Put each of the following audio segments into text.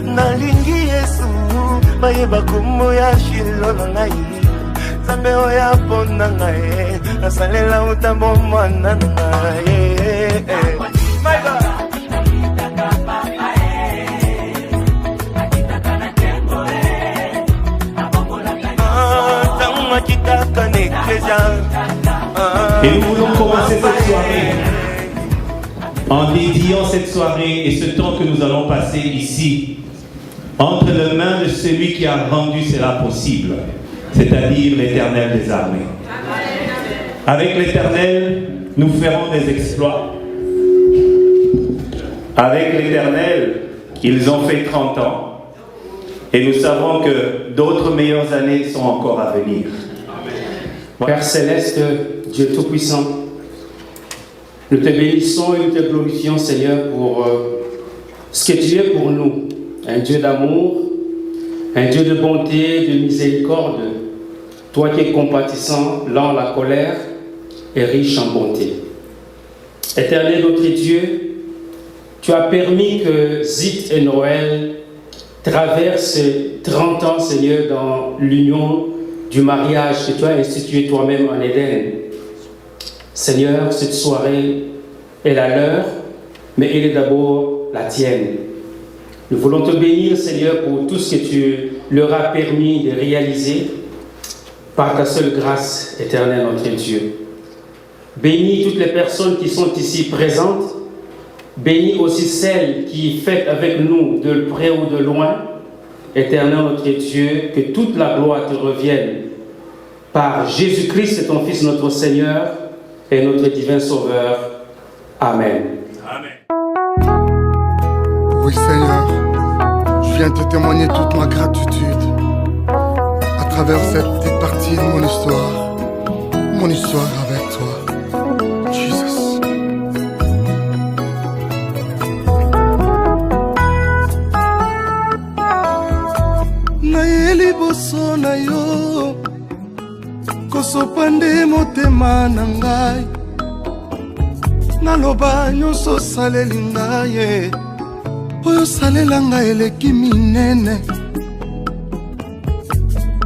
Nalingi Yesu mayeba kumu ya shilo na ngai Zambe oya pona ngai nasalela utambo mwana ngai My God Et nous voulons commencer cette soirée en dédiant cette soirée et ce temps que nous allons passer ici entre les mains de celui qui a rendu cela possible, c'est-à-dire l'Éternel des armées. Avec l'Éternel, nous ferons des exploits. Avec l'Éternel, ils ont fait 30 ans. Et nous savons que d'autres meilleures années sont encore à venir. Père Céleste, Dieu Tout-Puissant, nous te bénissons et nous te glorifions, Seigneur, pour ce que tu es pour nous. Un Dieu d'amour, un Dieu de bonté, de miséricorde. Toi qui es compatissant, lent à la colère et riche en bonté. Éternel notre Dieu, tu as permis que Zit et Noël traversent 30 ans, Seigneur, dans l'union du mariage que tu as institué toi-même en Éden. Seigneur, cette soirée est la leur, mais elle est d'abord la tienne. Nous voulons te bénir, Seigneur, pour tout ce que tu leur as permis de réaliser par ta seule grâce, éternelle, notre Dieu. Bénis toutes les personnes qui sont ici présentes. Bénis aussi celles qui fêtent avec nous de près ou de loin. Éternel, notre Dieu, que toute la gloire te revienne par Jésus-Christ, ton Fils, notre Seigneur et notre divin Sauveur. Amen. Amen. Oui, Seigneur, je viens te témoigner toute ma gratitude à travers cette petite partie de mon histoire avec toi. Jesus. Nayeli boso na yo kosopande motema na ngai naloba nyonso saleli ngai oyo salela ngai eleki minene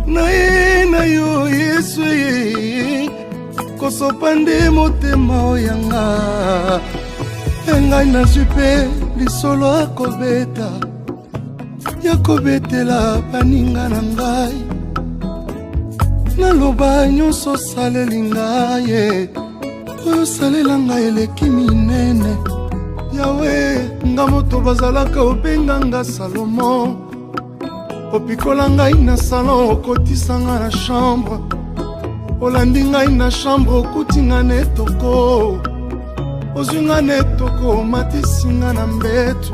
na yo Yesu kosopande motema oyanga engai nazwi mpe lisolo akobeta ya kobetela baninga na ngai naloba nyonso saleli ngai oyo salela ngai eleki minene Yawe nga moto bazalaka obenga nga Salomo opikola ngai na salon okotisa nga na chambre olandi ngai na chambre okuti nga na etoko ozwi nga na etoko omatisi nga na mbeto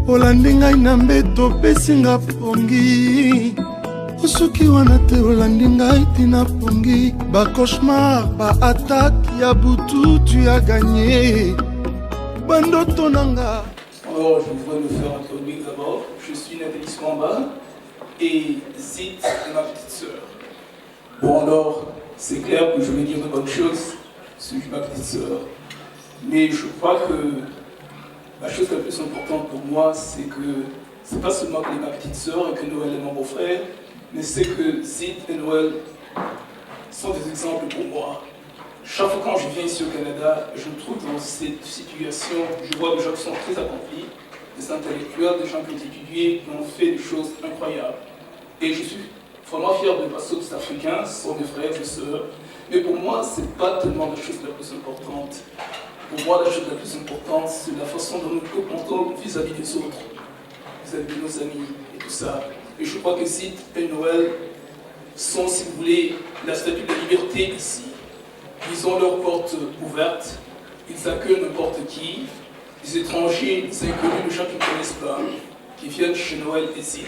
olandi ngai na mbeto opesi nga pongi osoki wana te olandi ngai tina pongi bacauchemar baattaque ya butu tu as gagné bandoto nanga. Alors je voudrais me faire introduire d'abord. Je suis Nathalie Swamba et Zit est ma petite sœur. Bon alors, c'est clair que je vais dire de bonnes choses sur ma petite sœur. Mais je crois que la chose la plus importante pour moi, c'est que c'est pas seulement qu'elle est ma petite sœur et que Noël est mon beau-frère, mais c'est que Zid et Noël sont des exemples pour moi. Chaque fois quand je viens ici au Canada, je me trouve dans cette situation, je vois des gens qui sont très accomplis, des intellectuels, des gens qui ont étudié, qui ont fait des choses incroyables. Et je suis vraiment fier de passer aux Africains, ce sont mes frères et sœurs. Mais pour moi, ce n'est pas tellement la chose la plus importante. Pour moi, la chose la plus importante, c'est la façon dont nous nous comportons vis-à-vis des autres, vis-à-vis de nos amis et tout ça. Et je crois que Zid et Noël sont, si vous voulez, la statue de la liberté ici. Ils ont leurs portes ouvertes, ils accueillent n'importe qui, les étrangers, les inconnus, les gens qui ne connaissent pas, qui viennent chez Noël et Zid.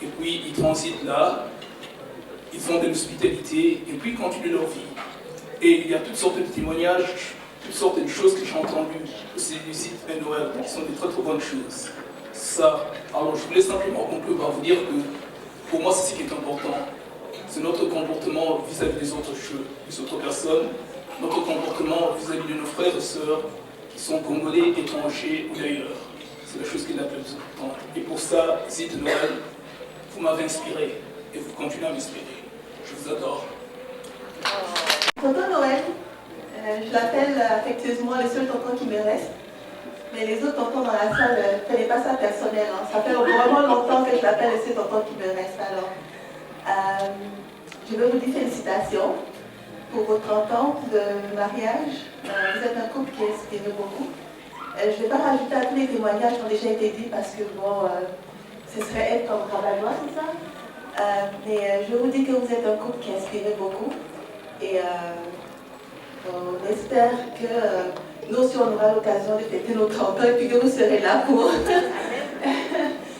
Et puis ils transitent là, ils font de l'hospitalité, et puis ils continuent leur vie. Et il y a toutes sortes de témoignages, toutes sortes de choses que j'ai entendues aussi du Zid et Noël, qui sont des très très bonnes choses. Ça, alors je voulais simplement conclure par vous dire que pour moi c'est ce qui est important. C'est notre comportement vis-à-vis des autres personnes, notre comportement vis-à-vis de nos frères et sœurs qui sont congolais, étrangers ou d'ailleurs. C'est la chose qui est la plus importante. Et pour ça, Zid et Noël, vous m'avez inspiré et vous continuez à m'inspirer. Je vous adore. Tonton Noël, je l'appelle affectueusement le seul tonton qui me reste. Mais les autres tontons dans la salle ne prenaient pas ça personnel. Hein. Ça fait vraiment longtemps que je l'appelle le seul tonton qui me reste. Alors, je veux vous dire félicitations pour vos 30 ans de mariage. Vous êtes un couple qui inspire beaucoup. Je ne vais pas rajouter à tous les témoignages qui ont déjà été dits parce que bon, ce serait être comme Rabat-Joie, c'est ça? Mais je vous dis que vous êtes un couple qui inspire beaucoup. Et on espère que nous aussi on aura l'occasion de fêter nos 30 ans et puis que vous serez là pour,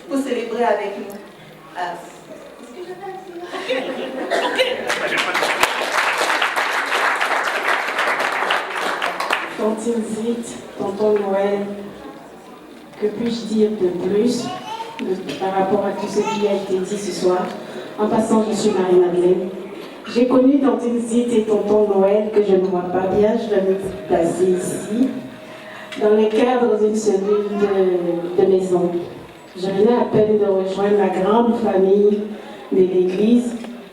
pour célébrer avec nous. Est-ce que je vais Tantine Zid, tonton Noël, que puis-je dire de plus par rapport à tout ce qui a été dit ce soir? En passant, je suis Marie-Madeleine. J'ai connu Tantine Zid et tonton Noël, que je ne vois pas bien, je vais me placer ici, dans le cadre d'une cellule de maison. Je venais à peine de rejoindre la grande famille de l'église,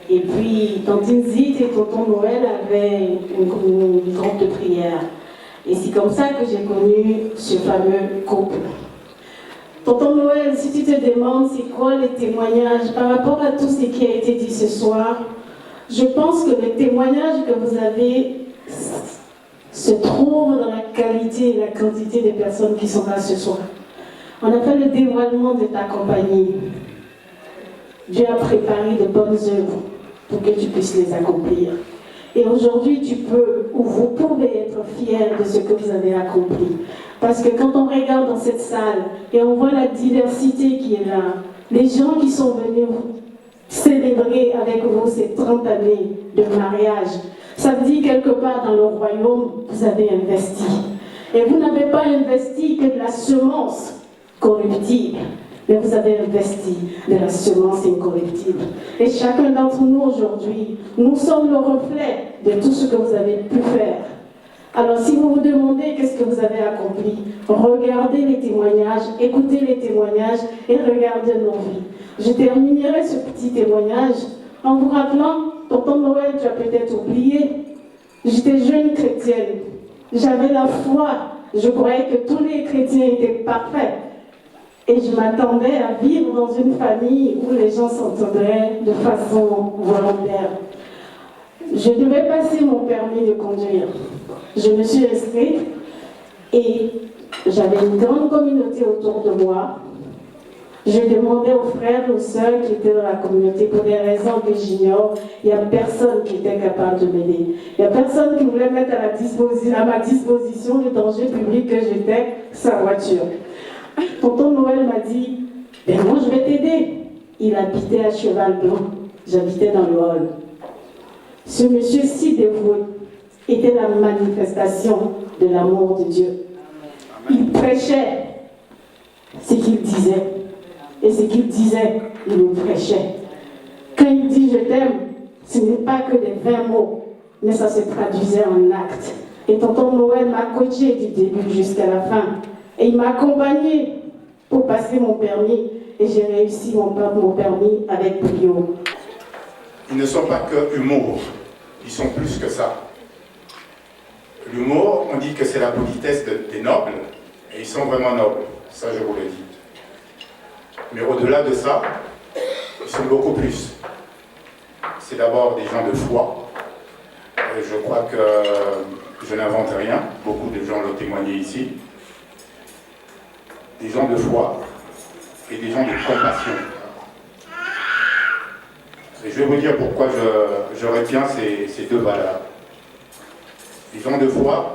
et puis Tantine Zid et tonton Noël avaient une groupe de prière. Et c'est comme ça que j'ai connu ce fameux couple. Tonton Noël, si tu te demandes c'est quoi les témoignages par rapport à tout ce qui a été dit ce soir, je pense que les témoignages que vous avez se trouvent dans la qualité et la quantité des personnes qui sont là ce soir. On a fait le dévoilement de ta compagnie. Dieu a préparé de bonnes œuvres pour que tu puisses les accomplir. Et aujourd'hui, tu peux, ou vous pouvez être fiers de ce que vous avez accompli. Parce que quand on regarde dans cette salle et on voit la diversité qui est là, les gens qui sont venus célébrer avec vous ces 30 années de mariage, ça veut dire quelque part dans le royaume, vous avez investi. Et vous n'avez pas investi que de la semence corruptible, mais vous avez investi de la semence incorruptible. Et chacun d'entre nous aujourd'hui, nous sommes le reflet de tout ce que vous avez pu faire. Alors si vous vous demandez qu'est-ce que vous avez accompli, regardez les témoignages, écoutez les témoignages et regardez nos vies. Je terminerai ce petit témoignage en vous rappelant, tonton Noël, tu as peut-être oublié, j'étais jeune chrétienne, j'avais la foi, je croyais que tous les chrétiens étaient parfaits. Et je m'attendais à vivre dans une famille où les gens s'entendraient de façon volontaire. Je devais passer mon permis de conduire. Je me suis inscrite et j'avais une grande communauté autour de moi. Je demandais aux frères et aux sœurs qui étaient dans la communauté pour des raisons que j'ignore. Il n'y a personne qui était capable de m'aider. Il n'y a personne qui voulait mettre à ma disposition le danger public que j'étais, sa voiture. Tonton Noël m'a dit, ben moi je vais t'aider. Il habitait à Cheval Blanc, j'habitais dans le hall. Ce monsieur si dévoué était la manifestation de l'amour de Dieu. Il prêchait ce qu'il disait. Et ce qu'il disait, il le prêchait. Quand il dit je t'aime, ce n'est pas que des 20 mots, mais ça se traduisait en actes. Et tonton Noël m'a coaché du début jusqu'à la fin. Et il m'a accompagné pour passer mon permis. et j'ai réussi mon permis avec brio. Ils ne sont pas que humour, ils sont plus que ça. L'humour, on dit que c'est la politesse des nobles, et ils sont vraiment nobles, ça je vous le dis. Mais au-delà de ça, ils sont beaucoup plus. C'est d'abord des gens de foi, et je crois que je n'invente rien, beaucoup de gens l'ont témoigné ici. Des gens de foi et des gens de compassion. Et je vais vous dire pourquoi je retiens ces deux valeurs. Les gens de foi,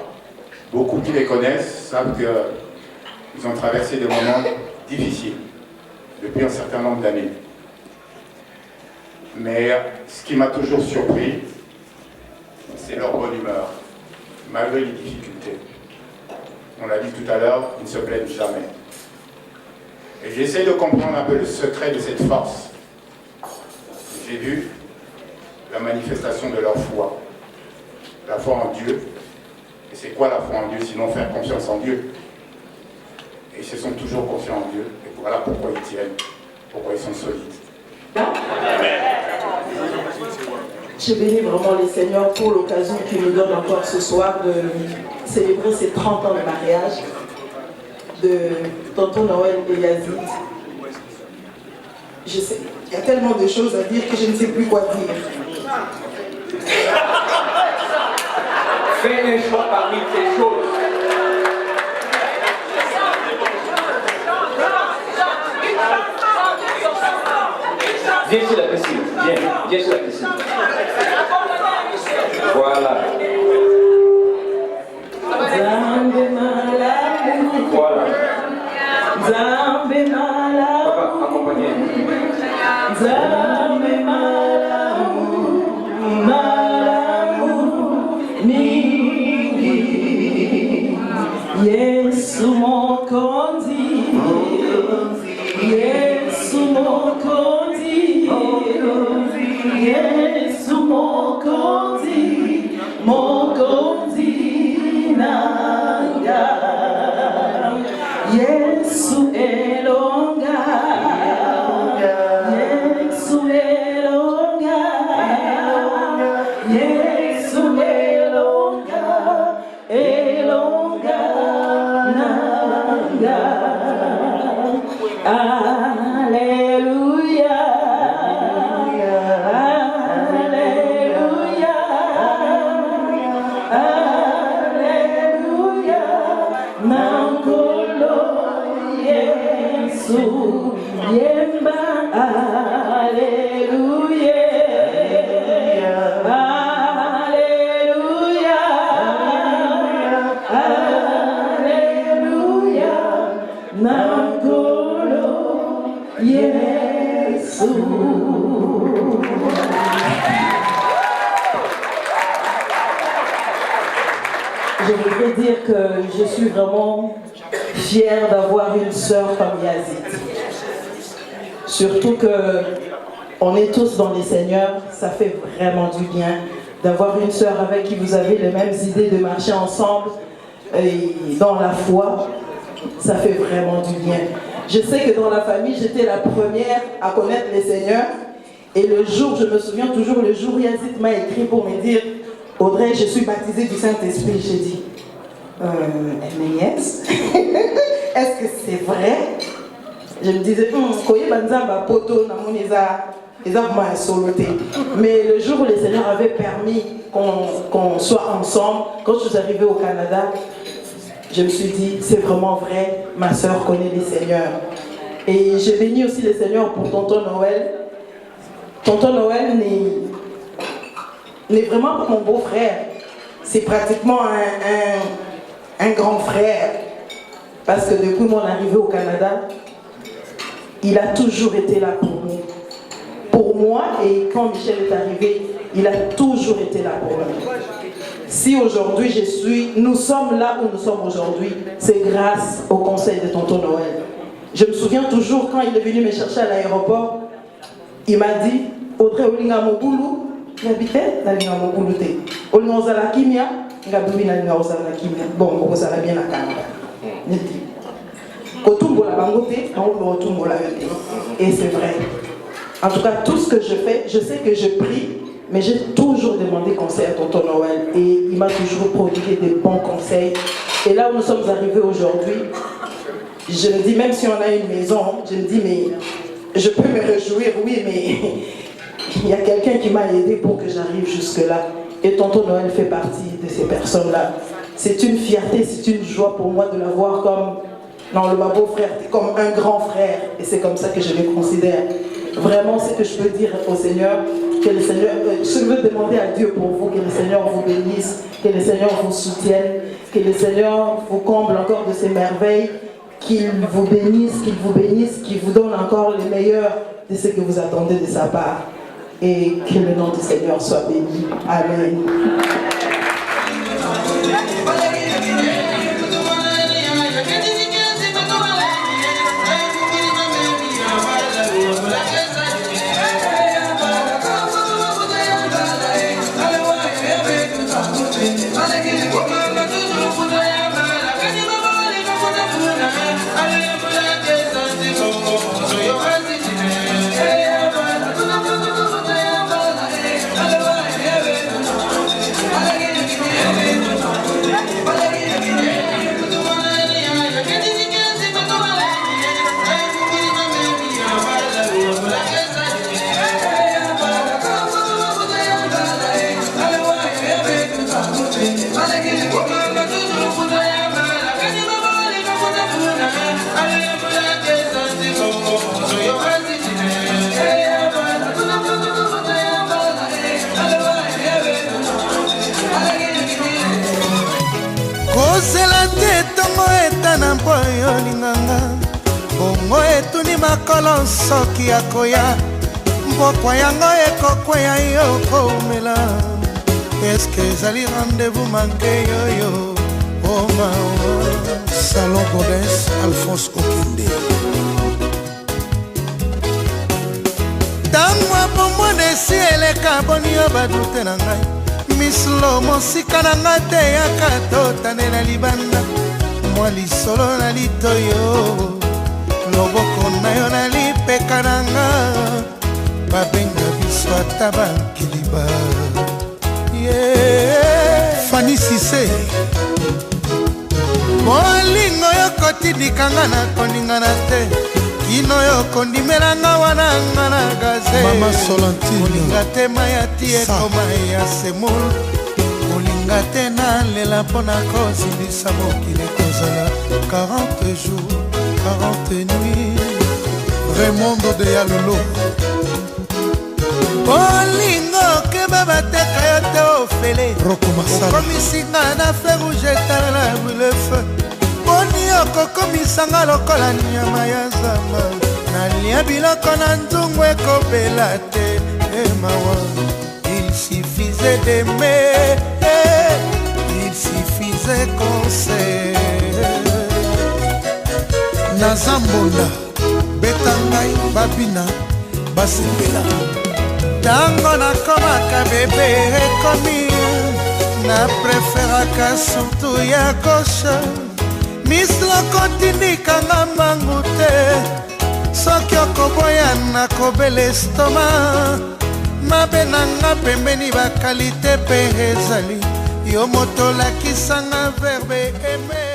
beaucoup qui les connaissent savent qu'ils ont traversé des moments difficiles depuis un certain nombre d'années. Mais ce qui m'a toujours surpris, c'est leur bonne humeur, malgré les difficultés. On l'a dit tout à l'heure, ils ne se plaignent jamais. Et j'essaie de comprendre un peu le secret de cette force. J'ai vu la manifestation de leur foi. La foi en Dieu. Et c'est quoi la foi en Dieu, sinon faire confiance en Dieu? Et ils se sont toujours confiants en Dieu. Et voilà pourquoi ils tiennent, pourquoi ils sont solides. Je bénis vraiment les seigneurs pour l'occasion qu'ils nous donnent encore ce soir de célébrer ces 30 ans de mariage de Tonton Noël et Yazid. Je sais, il y a tellement de choses à dire que je ne sais plus quoi dire. Fais un choix parmi ces choses. Viens sur la piscine, viens sur la piscine. Voilà. Voilà. Papa, accompagnez. Yesu Mokonzi, Yesu Mokonzi, Yesu Mokonzi, Mokonzi nanga, Yesu elonga, Yesu elonga, Yesu elonga, elonga nanga. Alléluia, Alléluia, Alléluia, Nankolo Yesu Yemba, Alléluia, Alléluia, Alléluia, Nankolo Yesu. Je voudrais dire que je suis vraiment fière d'avoir une sœur comme Yazid. Surtout que on est tous dans les seigneurs, ça fait vraiment du bien d'avoir une sœur avec qui vous avez les mêmes idées de marcher ensemble et dans la foi, ça fait vraiment du bien. Je sais que dans la famille, j'étais la première à connaître les seigneurs et le jour, je me souviens toujours, le jour où Yazid m'a écrit pour me dire « Audrey, je suis baptisée du Saint-Esprit », j'ai dit mais yes. Est-ce que c'est vrai? Je me disais, mais le jour où les seigneurs avaient permis qu'on soit ensemble, quand je suis arrivée au Canada, je me suis dit, c'est vraiment vrai, ma soeur connaît les seigneurs. Et j'ai béni aussi les seigneurs pour Tonton Noël. Tonton Noël n'est vraiment pas mon beau-frère. C'est pratiquement un grand frère. Parce que depuis mon arrivée au Canada, il a toujours été là pour nous. Pour moi, et quand Michel est arrivé, il a toujours été là pour nous. Si aujourd'hui nous sommes là où nous sommes aujourd'hui, c'est grâce au conseil de Tonton Noël. Je me souviens toujours quand il est venu me chercher à l'aéroport, il m'a dit, Audrey Olinga Moboulou, j'habitais dans Linga Moboulou. Olinga Ozala Kimia, Ngadoumi na Linga Ozala Kimia. Bon, Ozala bien à Canada. Et c'est vrai. En tout cas, tout ce que je fais, je sais que je prie, mais j'ai toujours demandé conseil à Tonton Noël. Et il m'a toujours prodigué des bons conseils. Et là où nous sommes arrivés aujourd'hui, je me dis, même si on a une maison, je me dis, mais je peux me réjouir, oui, mais il y a quelqu'un qui m'a aidé pour que j'arrive jusque-là. Et Tonton Noël fait partie de ces personnes-là. C'est une fierté, c'est une joie pour moi de l'avoir comme, non, le beau-frère, comme un grand frère. Et c'est comme ça que je le considère. Vraiment, ce que je peux dire au Seigneur, que le Seigneur, je veux demander à Dieu pour vous, que le Seigneur vous bénisse, que le Seigneur vous soutienne, que le Seigneur vous comble encore de ses merveilles, qu'il vous bénisse, qu'il vous donne encore le meilleur de ce que vous attendez de sa part. Et que le nom du Seigneur soit béni. Amen. makolo soki akoya mpokwa yango ekokweya yo komela eske ezali rendez-vous manke yoyo oma Salon Godes Alphonse Okinde ntango abomwana esi eleka boni yo badute na ngai mislo mosika na ngai te yaka totanela libanda mwa lisolo na litoyo loboko na yo na lipeka na nga babenga biso ata bankiliba Fanny Cissé bolingo yo kotindikanga na koningana te kino yo kondimelanga wana nga na gaze Mama Solantine olinga te mayati ekoma ya semul olinga te nalela mpona kozindisa mokili kozala 40 jours 40 nuits Raymond de Yalolo bolingo keba bateka yo te ofele okomisinga na fe rouge etala na bulefe boni okokomisanga lokola nyama ya zamba nalia biloko na nzungu ekobela te emawa il suffisait d'aimer il suffisait qu'on s'aime naza mbonda beta ngai babina basepela ntango nakomaka bebe ekomi na preferaka surtout ya gauche misloko tindikanga mbangu te soki okoboya nakobela estoma mabe nanga pembeni bakalite mpe ezali yo moto olakisanga verbe eme